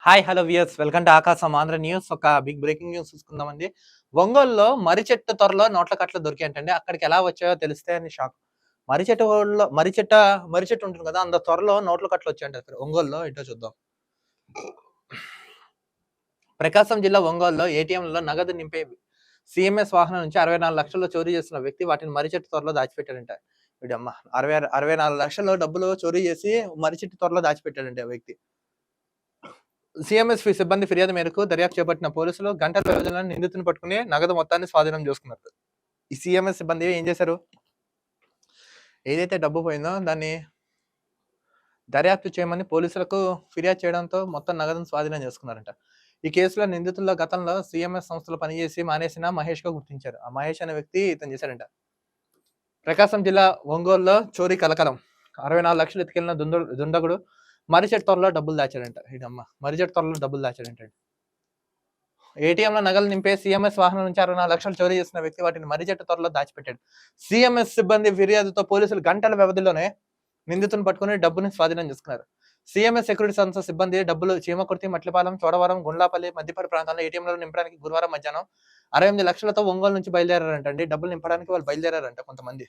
Hi hello viewers welcome to ఆకాశం Andhra news. ఒక big breaking news చూసుకుందామండి. ఒంగోలులో మర్రి చెట్టు త్వరలో నోట్ల కట్టలు దొరికాయంటండి. అక్కడికి ఎలా వచ్చాయో తెలిస్తే అని షాక్. మర్రి చెట్టు ఊళ్ళో మర్రి చెట్టు ఉంటుంది కదా, అంత త్వరలో నోట్ల కట్టలు వచ్చాయంట అక్కడ ఒంగోలులో. ఏంటో చూద్దాం. ప్రకాశం జిల్లా ఒంగోలులో ఏటీఎంలలో నగదు నింపే సిఎంఎస్ వాహనం నుంచి 64 లక్షలు చోరీ చేసిన వ్యక్తి వాటిని మర్రి చెట్టు త్వరలో దాచిపెట్టాడంట. వీడమ్మ 64 లక్షలు డబ్బులు చోరీ చేసి మర్రి చెట్టు త్వరలో దాచిపెట్టాడంట ఆ వ్యక్తి. సిఎంఎస్ సిబ్బంది ఫిర్యాదు మేరకు దర్యాప్తు చేపట్టిన పోలీసులు గంటల వ్యవధిలో నిందితుని పట్టుకుని నగదు మొత్తాన్ని స్వాధీనం చేసుకున్నారు. ఈ సిఎంఎస్ సిబ్బంది ఏం చేశారు, ఏదైతే డబ్బు పోయిందో దాన్ని దర్యాప్తు చేయమని పోలీసులకు ఫిర్యాదు చేయడంతో మొత్తం నగదును స్వాధీనం చేసుకున్నారంట. ఈ కేసులో నిందితుల్లో గతంలో సిఎంఎస్ సంస్థలో పనిచేసి మానేసిన మహేష్ గా గుర్తించారు. ఆ మహేష్ అనే వ్యక్తి ఇతను చేశారంట. ప్రకాశం జిల్లా ఒంగోలులో చోరీ కలకలం. 64 లక్షలు ఎత్తుకెళ్లిన దుండగుడు మర్రి చెట్టు త్వరలో డబ్బులు దాచాడంట. ఇదమ్మ మర్రి చెట్టు త్వరలో డబ్బులు దాచాడంట. ఏటీఎంలో నగలు నింపే సిఎంఎస్ వాహనం నుంచి 64 లక్షలు చోరీ చేసిన వ్యక్తి వాటిని మర్రి చెట్టు త్వరలో దాచిపెట్టాడు. సిఎంఎస్ సిబ్బంది ఫిర్యాదుతో పోలీసులు గంటల వ్యవధిలోనే నిందితుని పట్టుకుని డబ్బుని స్వాధీనం చేసుకున్నారు. సిఎంఎస్ సెక్యూరిటీ సంస్థ సిబ్బంది డబ్బులు చీమకుర్తి, మట్లిపాలెం, చోడవరం, గుండ్లాపల్లి, మద్దిపాడు ప్రాంతాల్లో ఏటీఎంలో నింపడానికి గురువారం మధ్యాహ్నం 68 లక్షలతో ఒంగోలు నుంచి బయలుదేరారంటండి. డబ్బులు నింపడానికి వాళ్ళు బయలుదేరారంట కొంతమంది.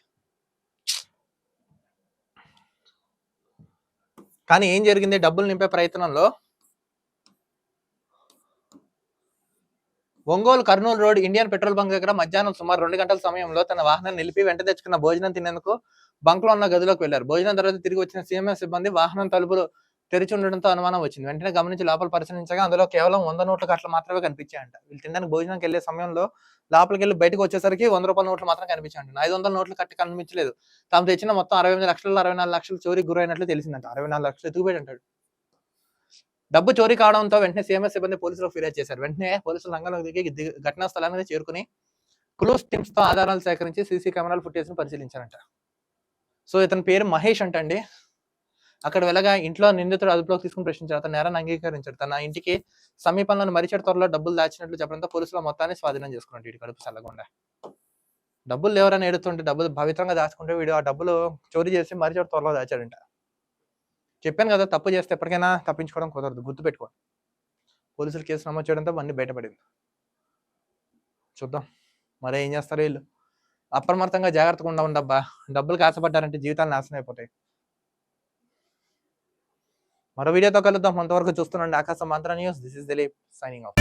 కానీ ఏం జరిగింది, డబ్బులు నింపే ప్రయత్నంలో Ongole Kurnool road Indian petrol bunk దగ్గర మధ్యాహ్నం సుమారు 2 గంటల సమయంలో తన వాహనాన్ని నిలిపి వెంట తెచ్చుకున్న భోజనం తినేందుకు బంక్ లో ఉన్న గదిలోకి వెళ్లారు. భోజనం తర్వాత తిరిగి వచ్చిన సిఎంఎస్ సిబ్బంది వాహనం తలుపులు తెరిచి ఉండడంతో అనుమానం వచ్చింది. వెంటనే గమనించి లోపల పరిశీలించగా అందులో కేవలం 100 నోట్ల కట్టలు మాత్రమే కనిపించాయంట. వీళ్ళు తినడానికి భోజనానికి వెళ్లే సమయంలో లోపలికి వెళ్ళి బయటకు వచ్చేసరికి 100 రూపాయల నోట్లు మాత్రం కనిపించాయంట. 500 నోట్లు కట్టి కనిపించలేదు. తాము తెచ్చిన మొత్తం 68 లక్షల్లో 64 లక్షలు చోరీ గురైనట్లు తెలిసిందంట. 64 లక్షలు ఎత్తుకుపోయి అంటాడు. డబ్బు చోరీ కావడంతో వెంటనే సిఎంఎస్ సిబ్బంది పోలీసులకు ఫిర్యాదు చేశారు. వెంటనే పోలీసులు రంగంలోకి దిగి ఘటనా స్థలానికి చేరుకుని క్లూస్ టీమ్స్ తో ఆధారాలు సేకరించి సీసీ కెమెరాల ఫుటేజ్ ని పరిశీలించారంట. సో ఇతని పేరు మహేష్ అంటండి. అక్కడ వెళ్ళగా ఇంట్లో నిందితుడు అదుపులోకి తీసుకుని ప్రశ్నించారు. అతను నేరాన్ని అంగీకరించాడు. తన ఇంటికి సమీపంలోని మర్రి చెట్టు త్వరలో డబ్బులు దాచినట్లు చెప్పడంతో పోలీసులు మొత్తాన్ని స్వాధీనం చేసుకున్నట్టు. వీడి కడుపు చల్లకుండా డబ్బులు ఎవరైనా ఎడుతుంటే డబ్బులు పవిత్రంగా దాచుకుంటే వీడు ఆ డబ్బులు చోరీ చేసి మర్రి చెట్టు త్వరలో దాచాడంట. చెప్పాను కదా, తప్పు చేస్తే ఎప్పటికైనా తప్పించుకోవడం కుదరదు, గుర్తుపెట్టుకోండి. పోలీసులు కేసు నమోదు చేయడంతో అన్ని బయటపడింది. చూద్దాం మరి ఏం చేస్తారు వీళ్ళు. అప్రమత్తంగా జాగ్రత్తగా ఉండబ్బా. డబ్బులు కాసపడ్డారంటే జీవితాలు నాశనం అయిపోతాయి. మరో వీడియోతో కలుద్దాం. అంతవరకు చూస్తున్నాండి ఆకాశం Andhra news. This is Dilip signing off.